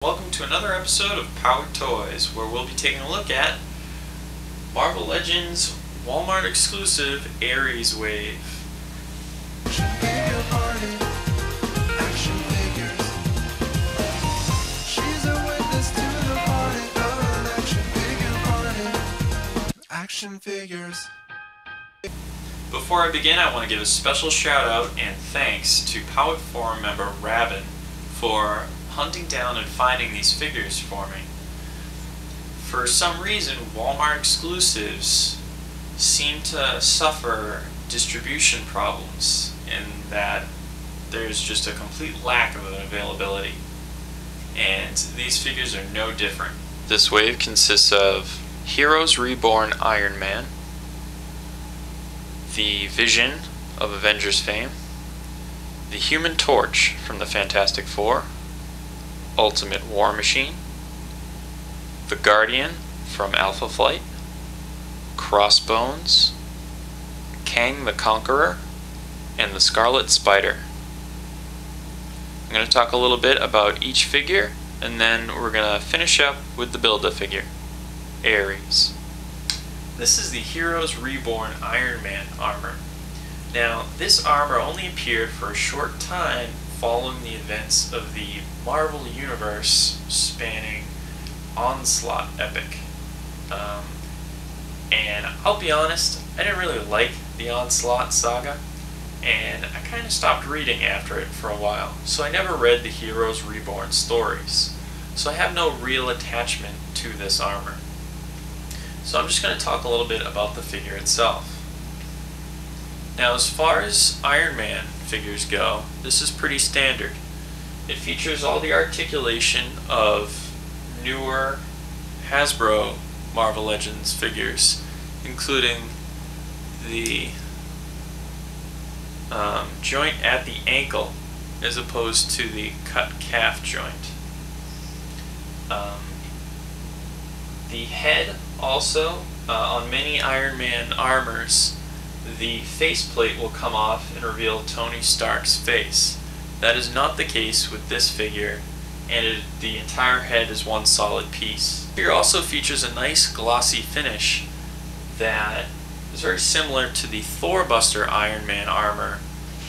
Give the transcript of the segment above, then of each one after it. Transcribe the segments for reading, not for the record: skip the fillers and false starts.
Welcome to another episode of PowetToys, where we'll be taking a look at Marvel Legends Walmart exclusive Ares Wave. Action figures. Before I begin, I want to give a special shout out and thanks to Powet Forum member Raven for hunting down and finding these figures for me. For some reason, Walmart exclusives seem to suffer distribution problems in that there's just a complete lack of availability, and these figures are no different. This wave consists of Heroes Reborn Iron Man, the Vision of Avengers fame, the Human Torch from the Fantastic Four, Ultimate War Machine, the Guardian from Alpha Flight, Crossbones, Kang the Conqueror, and the Scarlet Spider. I'm going to talk a little bit about each figure, and then we're going to finish up with the Build-A-Figure, Ares. This is the Heroes Reborn Iron Man armor. Now, this armor only appeared for a short time following the events of the Marvel Universe spanning Onslaught epic. And I'll be honest, I didn't really like the Onslaught saga, and I kind of stopped reading after it for a while, so I never read the Heroes Reborn stories. So I have no real attachment to this armor. So I'm just going to talk a little bit about the figure itself. Now, as far as Iron Man figures go, this is pretty standard. It features all the articulation of newer Hasbro Marvel Legends figures, including the joint at the ankle as opposed to the cut calf joint. The head also, on many Iron Man armors, the faceplate will come off and reveal Tony Stark's face. That is not the case with this figure, and the entire head is one solid piece. The figure also features a nice glossy finish that is very similar to the Thor Buster Iron Man armor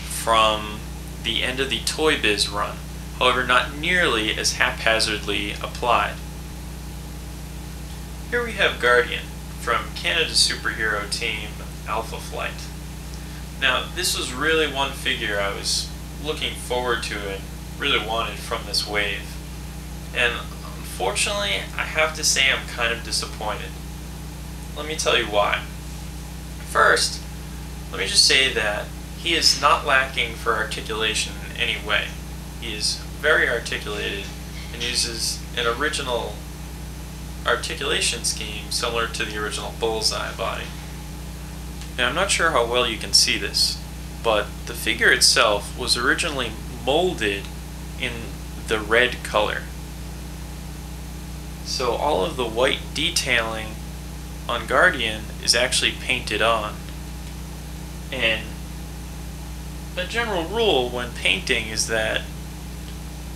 from the end of the Toy Biz run, however not nearly as haphazardly applied. Here we have Guardian from Canada's superhero team Alpha Flight. Now, this was really one figure I was looking forward to and really wanted from this wave. And unfortunately, I have to say I'm kind of disappointed. Let me tell you why. First, let me just say that he is not lacking for articulation in any way. He is very articulated and uses an original articulation scheme similar to the original Bullseye body. Now, I'm not sure how well you can see this, but the figure itself was originally molded in the red color. So all of the white detailing on Guardian is actually painted on. And a general rule when painting is that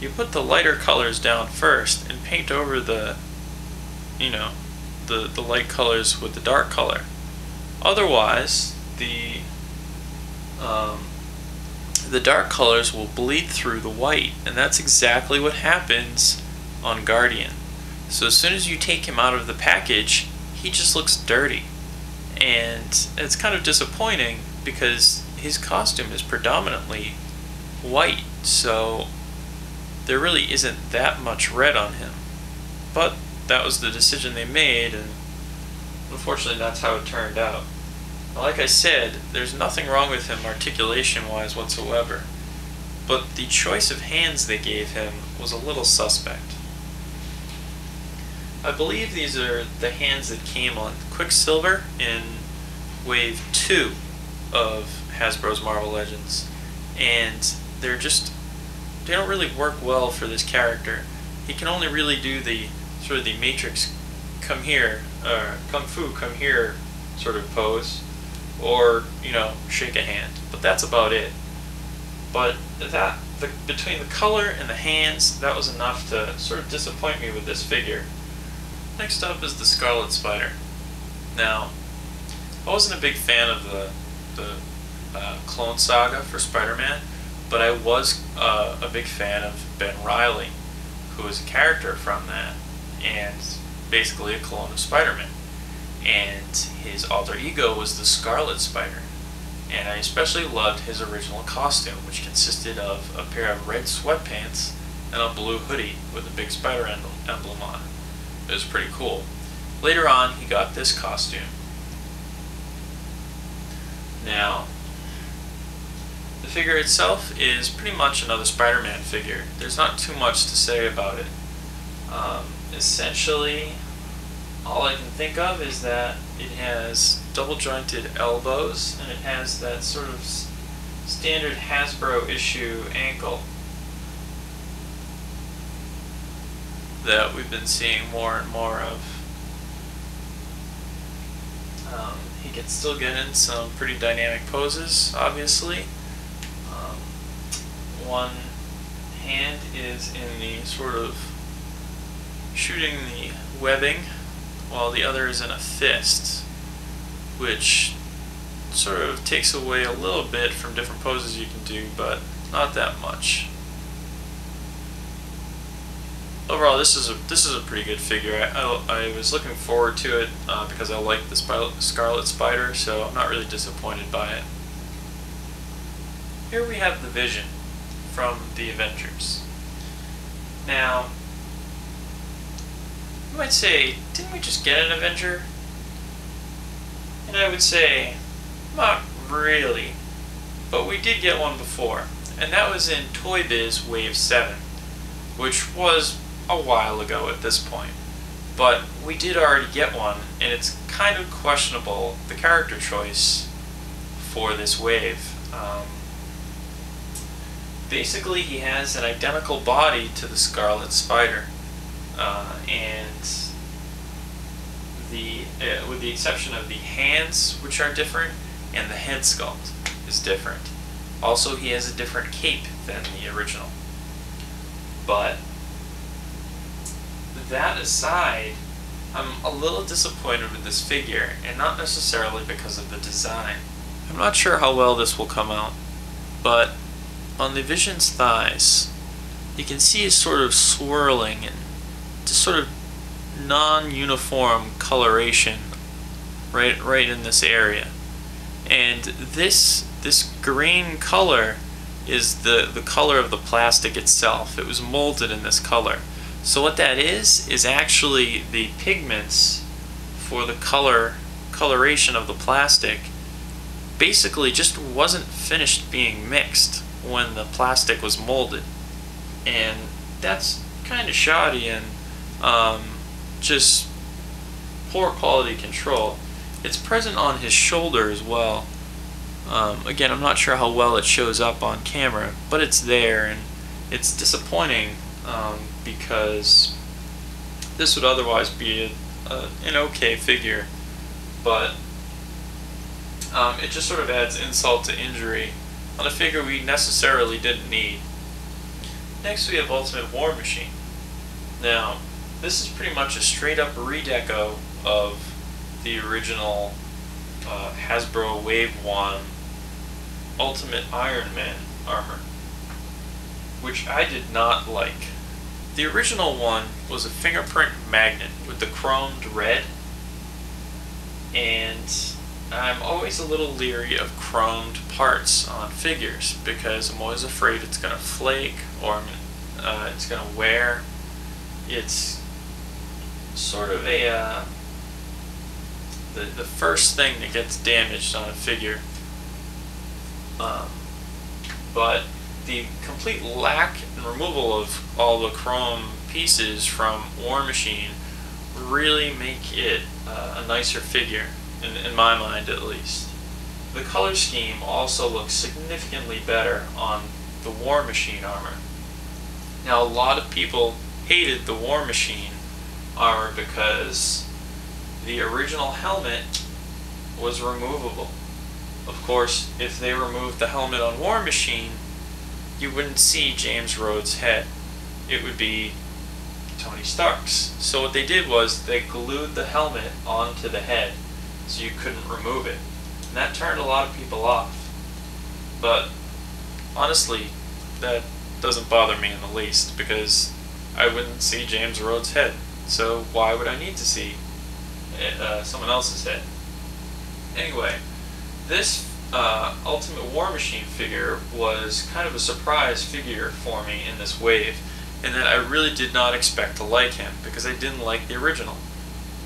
you put the lighter colors down first and paint over the light colors with the dark color. Otherwise, the dark colors will bleed through the white, and that's exactly what happens on Guardian. So as soon as you take him out of the package, he just looks dirty, and it's kind of disappointing because his costume is predominantly white, so there really isn't that much red on him. But that was the decision they made, and unfortunately that's how it turned out. Now, like I said, there's nothing wrong with him articulation-wise whatsoever, but the choice of hands they gave him was a little suspect. I believe these are the hands that came on Quicksilver in Wave 2 of Hasbro's Marvel Legends, and they don't really work well for this character. He can only really do the sort of the Matrix come here, Kung Fu come here sort of pose, or, shake a hand. But that's about it. But that between the color and the hands, that was enough to sort of disappoint me with this figure. Next up is the Scarlet Spider. Now, I wasn't a big fan of the Clone Saga for Spider-Man, but I was a big fan of Ben Reilly, who is a character from that, and basically a clone of Spider-Man. And his alter ego was the Scarlet Spider. And I especially loved his original costume, which consisted of a pair of red sweatpants and a blue hoodie with a big spider emblem on it. It was pretty cool. Later on, he got this costume. Now, the figure itself is pretty much another Spider-Man figure. There's not too much to say about it. Essentially, all I can think of is that it has double jointed elbows and it has that sort of standard Hasbro issue ankle that we've been seeing more and more of. He can still get in some pretty dynamic poses, obviously. One hand is in the sort of shooting the webbing, while the other is in a fist, which sort of takes away a little bit from different poses you can do, but not that much. Overall, this is a pretty good figure. I was looking forward to it because I like the Scarlet Spider, so I'm not really disappointed by it. Here we have the Vision from the Avengers. Now, you might say, didn't we just get an Avenger? And I would say, not really, but we did get one before, and that was in Toy Biz Wave 7, which was a while ago at this point. But we did already get one, and it's kind of questionable, the character choice for this wave. Basically, he has an identical body to the Scarlet Spider, and with the exception of the hands, which are different, and the head sculpt is different. Also, he has a different cape than the original. But that aside, I'm a little disappointed with this figure, and not necessarily because of the design. I'm not sure how well this will come out, but on the Vision's thighs, you can see a sort of swirling and just sort of non-uniform coloration right in this area. And this green color is the color of the plastic itself. It was molded in this color. So what that is actually the pigments for the coloration of the plastic basically just wasn't finished being mixed when the plastic was molded. And that's kind of shoddy and just poor quality control. It's present on his shoulder as well. Again, I'm not sure how well it shows up on camera, but it's there, and it's disappointing because this would otherwise be an okay figure, but it just sort of adds insult to injury on a figure we necessarily didn't need. Next we have Ultimate War Machine. Now, this is pretty much a straight up redeco of the original Hasbro Wave 1 Ultimate Iron Man armor, which I did not like. The original one was a fingerprint magnet with the chromed red, and I'm always a little leery of chromed parts on figures because I'm always afraid it's going to flake or it's going to wear. It's sort of a the first thing that gets damaged on a figure. But the complete lack and removal of all the chrome pieces from War Machine really make it a nicer figure, in my mind at least. The color scheme also looks significantly better on the War Machine armor. Now, a lot of people hated the War Machine armor because the original helmet was removable. Of course, if they removed the helmet on War Machine, you wouldn't see James Rhodes' head. It would be Tony Stark's. So what they did was they glued the helmet onto the head so you couldn't remove it. And that turned a lot of people off. But honestly, that doesn't bother me in the least because I wouldn't see James Rhodes' head. So why would I need to see someone else's head? Anyway, this Ultimate War Machine figure was kind of a surprise figure for me in this wave, in that I really did not expect to like him because I didn't like the original.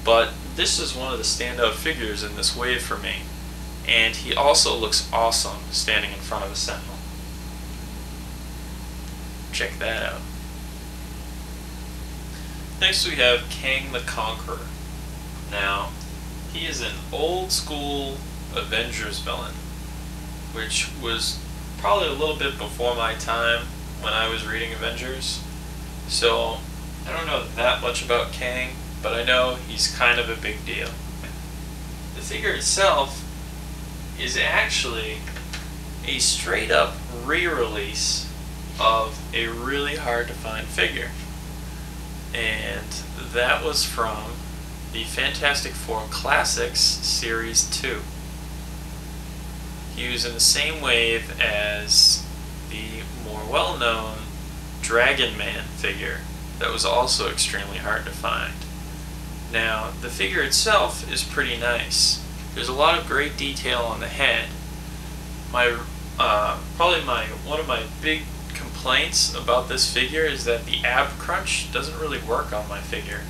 But this is one of the standout figures in this wave for me, and he also looks awesome standing in front of a Sentinel. Check that out. Next we have Kang the Conqueror. Now, he is an old school Avengers villain, which was probably a little bit before my time when I was reading Avengers. So, I don't know that much about Kang, but I know he's kind of a big deal. The figure itself is actually a straight up re-release of a really hard to find figure. And that was from the Fantastic Four Classics Series 2. He was in the same wave as the more well-known Dragon Man figure that was also extremely hard to find. Now, the figure itself is pretty nice. There's a lot of great detail on the head. One of my big complaints about this figure is that the ab crunch doesn't really work on my figure.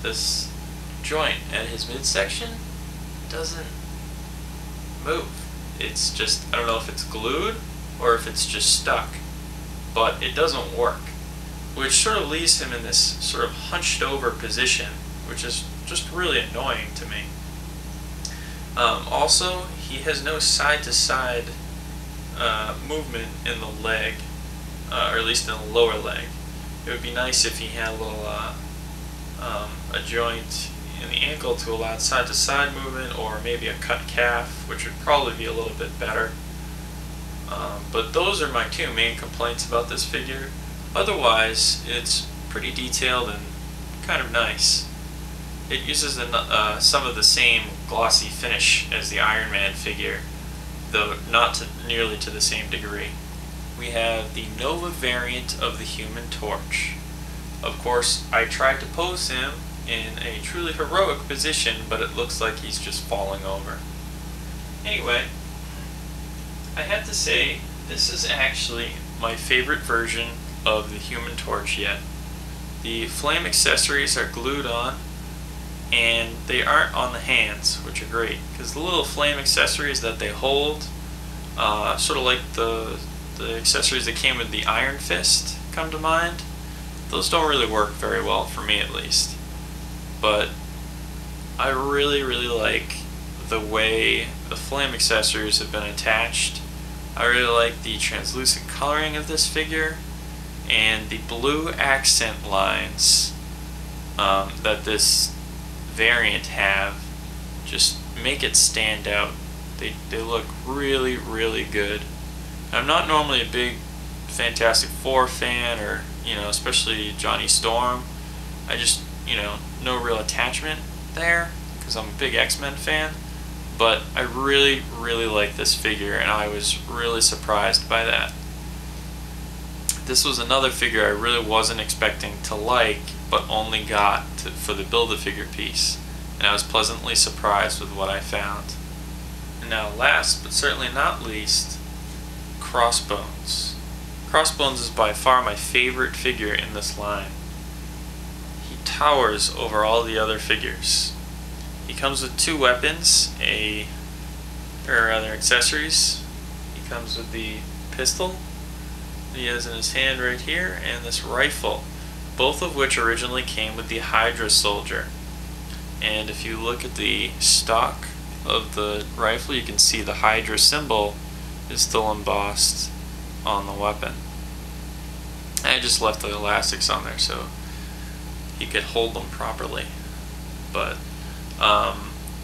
This joint at his midsection doesn't move. It's just, I don't know if it's glued or if it's just stuck, but it doesn't work, which sort of leaves him in this sort of hunched over position, which is just really annoying to me. Also, he has no side-to-side movement in the leg, or at least in the lower leg. It would be nice if he had a little a joint in the ankle to allow side-to-side movement, or maybe a cut calf, which would probably be a little bit better. But those are my two main complaints about this figure. Otherwise, it's pretty detailed and kind of nice. It uses some of the same glossy finish as the Iron Man figure, though not nearly to the same degree. We have the Nova variant of the Human Torch. Of course, I tried to pose him in a truly heroic position, but it looks like he's just falling over. Anyway, I have to say, this is actually my favorite version of the Human Torch yet. The flame accessories are glued on, and they aren't on the hands, which are great, because the little flame accessories that they hold, sort of like the accessories that came with the Iron Fist come to mind. Those don't really work very well, for me at least. But I really like the way the flame accessories have been attached. I really like the translucent coloring of this figure, and the blue accent lines that this variant have just make it stand out. They look really good. I'm not normally a big Fantastic Four fan, or especially Johnny Storm. I just no real attachment there because I'm a big X-Men fan. But I really like this figure, and I was really surprised by that. This was another figure I really wasn't expecting to like, but only got for the Build-A-Figure piece, and I was pleasantly surprised with what I found. And now last, but certainly not least, Crossbones. Crossbones is by far my favorite figure in this line. He towers over all the other figures. He comes with two weapons, accessories. He comes with the pistol that he has in his hand right here, and this rifle, both of which originally came with the Hydra Soldier. And if you look at the stock of the rifle, you can see the Hydra symbol is still embossed on the weapon. I just left the elastics on there so he could hold them properly. But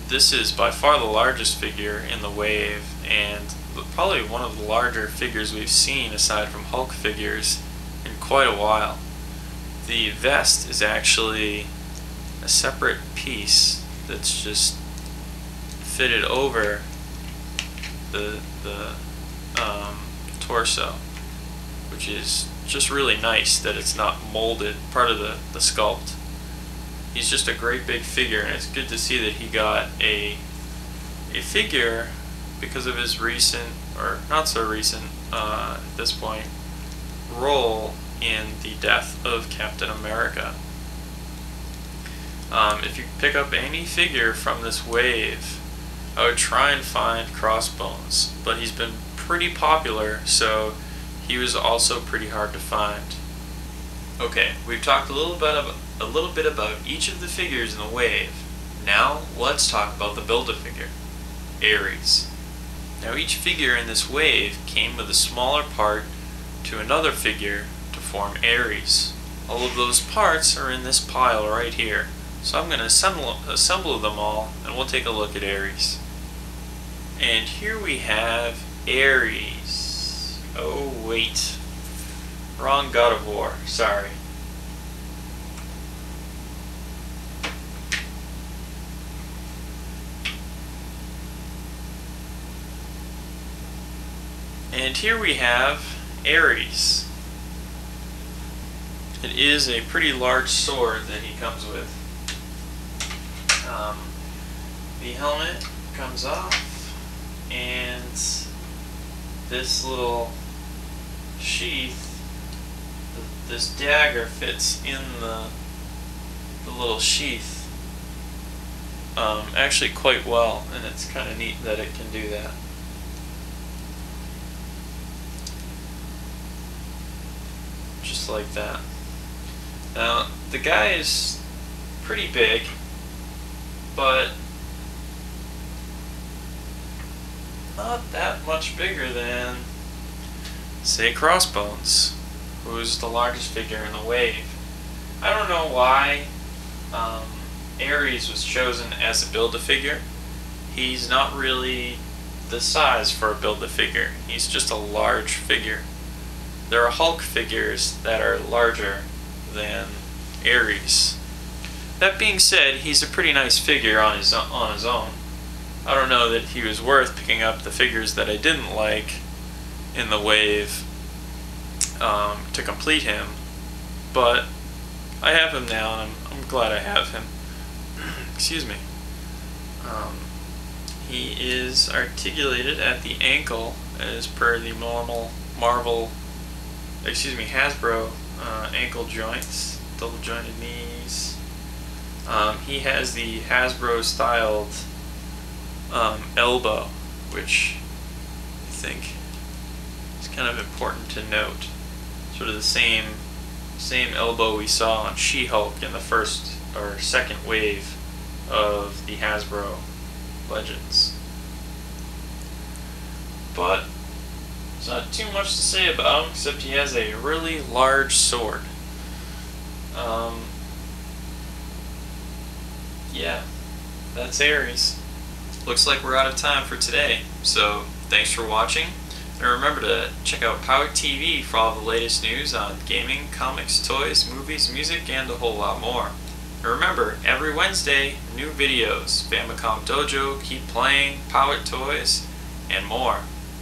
this is by far the largest figure in the wave, and probably one of the larger figures we've seen aside from Hulk figures in quite a while. The vest is actually a separate piece that's just fitted over the torso, which is just really nice that it's not molded part of the sculpt. He's just a great big figure, and it's good to see that he got a figure because of his recent, or not so recent at this point, role in the death of Captain America. If you pick up any figure from this wave, I would try and find Crossbones, but he's been pretty popular, so he was also pretty hard to find. Okay, we've talked a little bit about each of the figures in the wave. Now let's talk about the Build-A-Figure, Ares. Now each figure in this wave came with a smaller part to another figure to form Ares. All of those parts are in this pile right here. So I'm going to assemble them all, and we'll take a look at Ares. And here we have Ares. Oh wait, wrong God of War, sorry. And here we have Ares. It is a pretty large sword that he comes with. The helmet comes off, and this little sheath, this dagger fits in the little sheath actually quite well, and it's kind of neat that it can do that. Just like that. Now, the guy is pretty big, but not that much bigger than, say, Crossbones, who's the largest figure in the wave. I don't know why Ares was chosen as a Build-A-Figure. He's not really the size for a Build-A-Figure. He's just a large figure. There are Hulk figures that are larger than Ares. That being said, he's a pretty nice figure on his own. I don't know that he was worth picking up the figures that I didn't like in the wave to complete him, but I have him now, and I'm glad I have him. Excuse me. He is articulated at the ankle as per the normal Hasbro ankle joints, double jointed knees. He has the Hasbro styled elbow, which I think is kind of important to note. Sort of the same elbow we saw on She-Hulk in the first or second wave of the Hasbro Legends. But there's not too much to say about him except he has a really large sword. Yeah, that's Ares. Looks like we're out of time for today, so thanks for watching, and remember to check out Power TV for all the latest news on gaming, comics, toys, movies, music, and a whole lot more. And remember, every Wednesday, new videos, Famicom Dojo, Keep Playing, PowetToys, and more.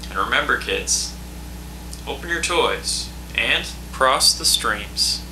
And remember kids, open your toys and cross the streams.